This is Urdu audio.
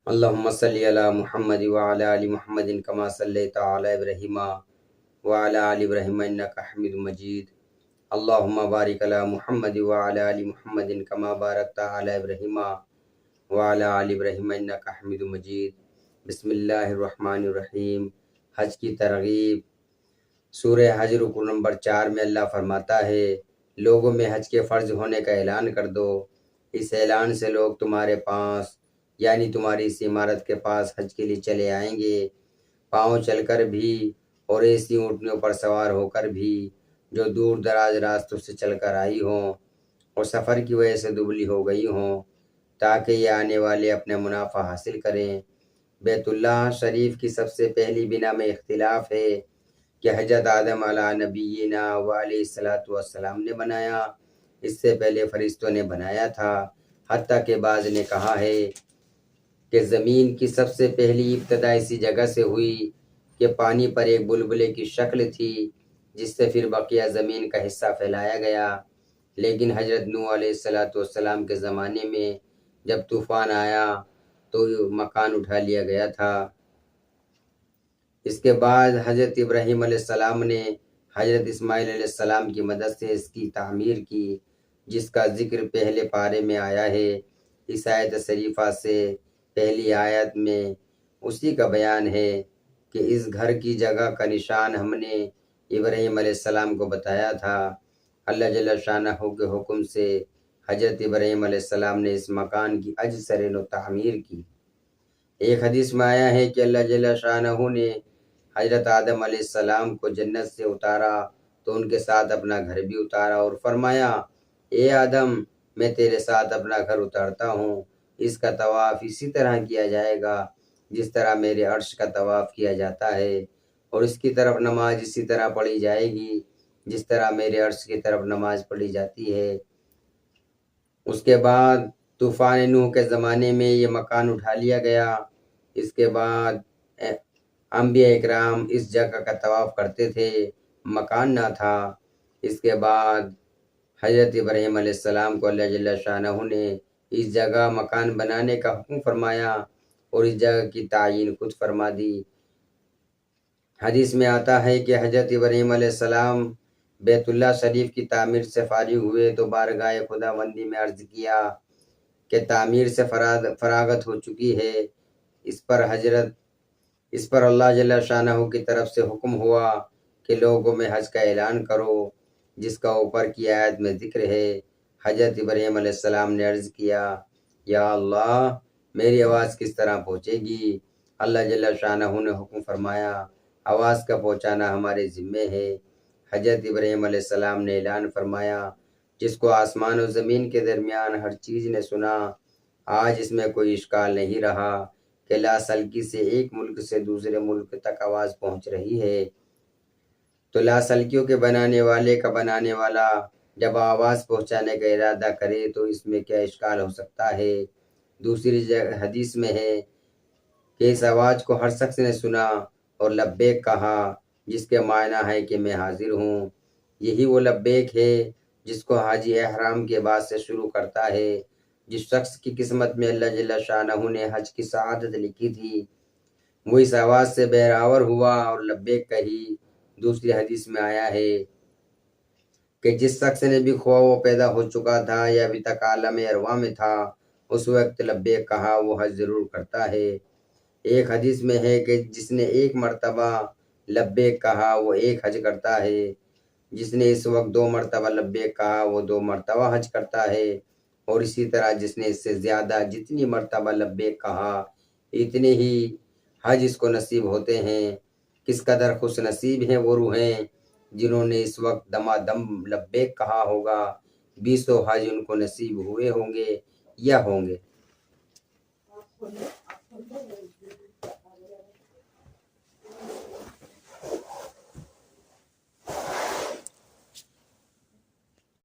اللہم صلی علی محمد وعلی آل محمد کما صلیت علی ابراہیم وعلی آل ابراہیم انک حمید مجید۔ اللہم بارک علی محمد وعلی آل محمد کما بارکت علی ابراہیم وعلی آل ابراہیم انک حمید مجید۔ بسم اللہ الرحمن الرحیم۔ حج کی ترغیب۔ سورہ حج رکوع نمبر 4 میں اللہ فرماتا ہے، لوگوں میں حج کے فرض ہونے کا اعلان کر دو۔ اس اعلان سے لوگ تمہارے پاس یعنی تمہاری اس عمارت کے پاس حج کے لیے چلے آئیں گے، پاؤں چل کر بھی اور ایسی اونٹنیوں پر سوار ہو کر بھی جو دور دراز راستوں سے چل کر آئی ہوں اور سفر کی وجہ سے دبلی ہو گئی ہوں، تاکہ یہ آنے والے اپنے منافع حاصل کریں۔ بیت اللہ شریف کی سب سے پہلی بنا میں اختلاف ہے کہ حضرت آدم علیہ نبینا و علیہ الصلوۃ والسلام نے بنایا، اس سے پہلے فرشتوں نے بنایا تھا۔ حتیٰ کہ بعض نے کہا ہے کہ زمین کی سب سے پہلی ابتدا اسی جگہ سے ہوئی کہ پانی پر ایک بلبلے کی شکل تھی، جس سے پھر بقیہ زمین کا حصہ پھیلایا گیا۔ لیکن حضرت نوح علیہ السلام کے زمانے میں جب طوفان آیا تو مکان اٹھا لیا گیا تھا۔ اس کے بعد حضرت ابراہیم علیہ السلام نے حضرت اسماعیل علیہ السلام کی مدد سے اس کی تعمیر کی، جس کا ذکر پہلے پارے میں آیا ہے۔ اس آیت شریفہ سے پہلی آیت میں اسی کا بیان ہے کہ اس گھر کی جگہ کا نشان ہم نے ابراہیم علیہ السلام کو بتایا تھا۔ اللہ جل شانہ کے حکم سے حضرت ابراہیم علیہ السلام نے اس مکان کی اجسرین و تعمیر کی۔ ایک حدیث میں آیا ہے کہ اللہ جل شانہ نے حضرت آدم علیہ السلام کو جنت سے اتارا تو ان کے ساتھ اپنا گھر بھی اتارا اور فرمایا، اے آدم، میں تیرے ساتھ اپنا گھر اتارتا ہوں، اس کا طواف اسی طرح کیا جائے گا جس طرح میرے عرش کا طواف کیا جاتا ہے، اور اس کی طرف نماز اسی طرح پڑھی جائے گی جس طرح میرے عرش کی طرف نماز پڑھی جاتی ہے۔ اس کے بعد طوفان نوح کے زمانے میں یہ مکان اٹھا لیا گیا۔ اس کے بعد انبیاء اکرام اس جگہ کا طواف کرتے تھے، مکان نہ تھا۔ اس کے بعد حضرت ابراہیم علیہ السلام کو اللہ جل شانہ نے اس جگہ مکان بنانے کا حکم فرمایا اور اس جگہ کی تعیین خود فرما دی۔ حدیث میں آتا ہے کہ حضرت ابراہیم علیہ السلام بیت اللہ شریف کی تعمیر سے فارغ ہوئے تو بارگاہ خداوندی میں عرض کیا کہ تعمیر سے فراغت ہو چکی ہے۔ اس پر اللہ جل شانہ کی طرف سے حکم ہوا کہ لوگوں میں حج کا اعلان کرو، جس کا اوپر کی آیت میں ذکر ہے۔ حضرت ابراہیم علیہ السلام نے عرض کیا، یا اللہ، میری آواز کس طرح پہنچے گی؟ اللہ جل شانہ نے حکم فرمایا، آواز کا پہنچانا ہمارے ذمے ہے۔ حضرت ابراہیم علیہ السلام نے اعلان فرمایا، جس کو آسمان و زمین کے درمیان ہر چیز نے سنا، آج اس میں کوئی اشکال نہیں رہا کہ لاسلکی سے ایک ملک سے دوسرے ملک تک آواز پہنچ رہی ہے۔ تو لاسلکیوں کے بنانے والے کا بنانے والا جب آواز پہنچانے کا ارادہ کرے تو اس میں کیا اشکال ہو سکتا ہے؟ دوسری حدیث میں ہے کہ اس آواز کو ہر شخص نے سنا اور لبیک کہا، جس کے معنی ہے کہ میں حاضر ہوں۔ یہی وہ لبیک ہے جس کو حاجی احرام کے بعد سے شروع کرتا ہے۔ جس شخص کی قسمت میں اللہ جل شانہ نے حج کی سعادت لکھی تھی، وہ اس آواز سے بہراور ہوا اور لبیک کہی۔ دوسری حدیث میں آیا ہے کہ جس شخص نے بھی خواہ وہ پیدا ہو چکا تھا یا ابھی تک عالم ارواح میں تھا، اس وقت لبیک کہا وہ حج ضرور کرتا ہے۔ ایک حدیث میں ہے کہ جس نے ایک مرتبہ لبیک کہا وہ ایک حج کرتا ہے، جس نے اس وقت 2 مرتبہ لبیک کہا وہ 2 مرتبہ حج کرتا ہے، اور اسی طرح جس نے اس سے زیادہ جتنی مرتبہ لبیک کہا اتنے ہی حج اس کو نصیب ہوتے ہیں۔ کس قدر خوش نصیب ہیں وہ روحیں جنہوں نے اس وقت دمادم لبیک کہا ہوگا، 20 حج ان کو نصیب ہوئے ہوں گے یا ہوں گے۔